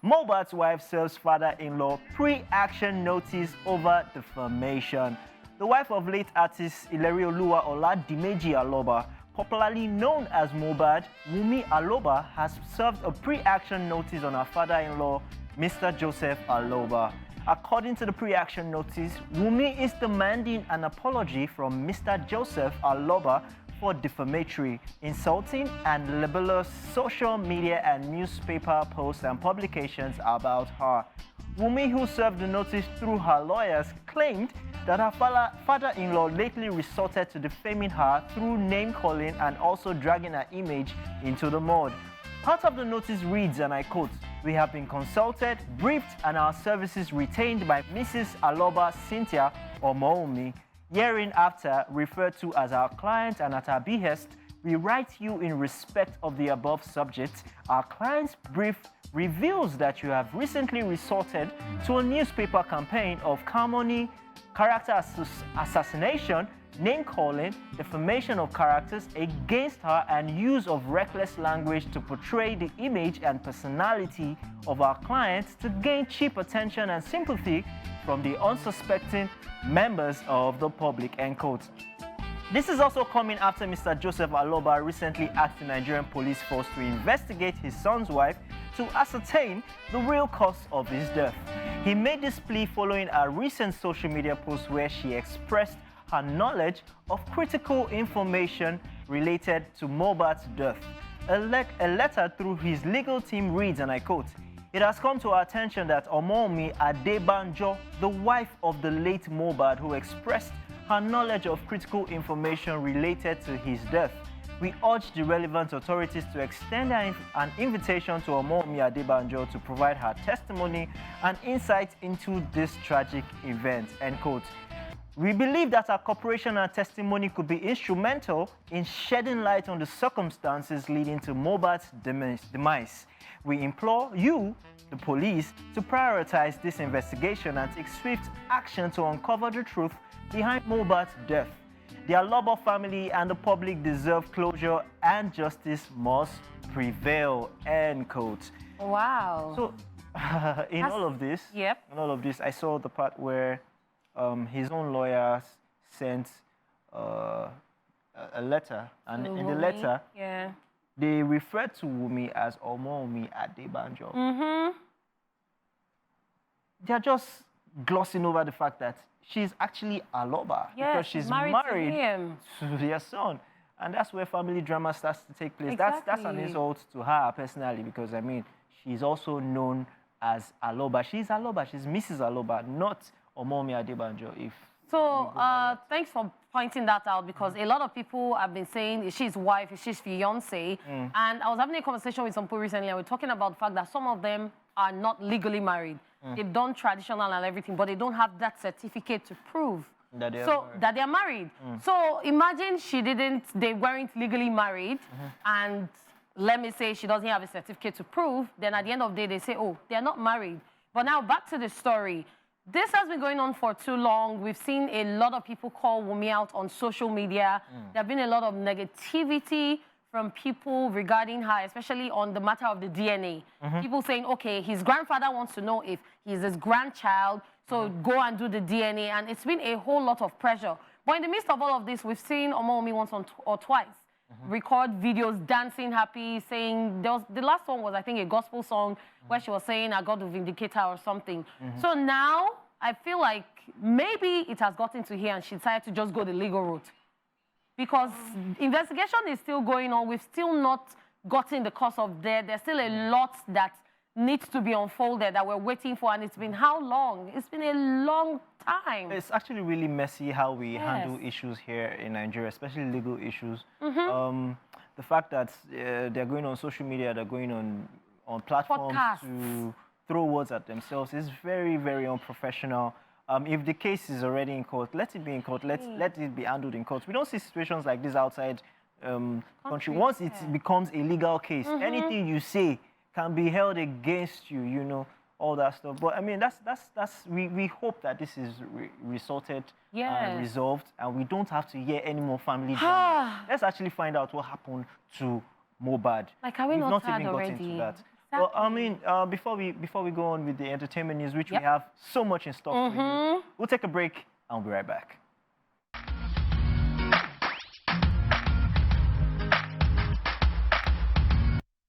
Mohbad's wife serves father-in-law pre-action notice over defamation. The wife of late artist Ilerioluwa Oladimeji Aloba, popularly known as Mohbad, Wumi Aloba, has served a pre-action notice on her father-in-law, Mr. Joseph Aloba. According to the pre-action notice, Wumi is demanding an apology from Mr. Joseph Aloba for defamatory, insulting, and libelous social media and newspaper posts and publications about her. Wumi, who served the notice through her lawyers, claimed that her father-in-law lately resorted to defaming her through name-calling and also dragging her image into the mud. Part of the notice reads, and I quote, "We have been consulted, briefed, and our services retained by Mrs. Aloba Cynthia Omowunmi. Hereinafter, referred to as our client and at our behest, we write you in respect of the above subject. Our client's brief reveals that you have recently resorted to a newspaper campaign of calumny, character assassination, name-calling, defamation of characters against her, and use of reckless language to portray the image and personality of our clients to gain cheap attention and sympathy from the unsuspecting members of the public," end quote. This is also coming after Mr. Joseph Aloba recently asked the Nigerian police force to investigate his son's wife to ascertain the real cause of his death. He made this plea following a recent social media post where she expressed her knowledge of critical information related to Mohbad's death. A letter through his legal team reads, and I quote, "It has come to our attention that Wunmi Aloba, the wife of the late Mohbad, who expressed her knowledge of critical information related to his death. We urge the relevant authorities to extend an invitation to Wunmi Aloba to provide her testimony and insight into this tragic event," end quote. "We believe that our cooperation and testimony could be instrumental in shedding light on the circumstances leading to Mohbad's demise. We implore you, the police, to prioritize this investigation and take swift action to uncover the truth behind Mohbad's death. The Aloba family and the public deserve closure, and justice must prevail," end quote. Wow. So, in all of this, I saw the part where his own lawyers sent a letter, and in the letter, they referred to Wumi as Wumi Aloba. They're just glossing over the fact that she's actually Aloba because she's married to their son. And that's where family drama starts to take place. Exactly. That's an insult to her personally, because, I mean, she's also known as Aloba. She's Aloba. She's Mrs. Aloba, not Wumi Aloba. So, thanks for pointing that out, because a lot of people have been saying, is she his wife, is she his fiancé? And I was having a conversation with some people recently, and we're talking about the fact that some of them are not legally married. They've done traditional and everything, but they don't have that certificate to prove that they are married. So imagine they weren't legally married, and let me say she doesn't have a certificate to prove, then at the end of the day, they say, oh, they're not married. But now back to the story. This has been going on for too long. We've seen a lot of people call Wumi out on social media. There have been a lot of negativity from people regarding her, especially on the matter of the DNA. People saying, okay, his grandfather wants to know if he's his grandchild, so go and do the DNA. And it's been a whole lot of pressure. But in the midst of all of this, we've seen Omowunmi once or twice record videos, dancing happy, saying, the last one was, I think, a gospel song where she was saying, I got to vindicate her or something. So now, I feel like maybe it has gotten to here and she decided to just go the legal route. Because investigation is still going on. We've still not gotten the cause of death. There's still a lot that needs to be unfolded that we're waiting for. And it's been how long? It's been a long time. It's actually really messy how we handle issues here in Nigeria, especially legal issues. The fact that they're going on social media, they're going on platforms to throw words at themselves is very, very unprofessional. If the case is already in court, let it be in court. Let it be handled in court. We don't see situations like this outside country. Once it becomes a legal case, anything you say can be held against you, you know, all that stuff. But I mean, we hope that this is resolved, and we don't have to hear any more family drama. Let's actually find out what happened to Mohbad. Like, are we not even already? Gotten to that. Well, I mean, before we go on with the entertainment news, which we have so much in stock for you, we'll take a break and we'll be right back.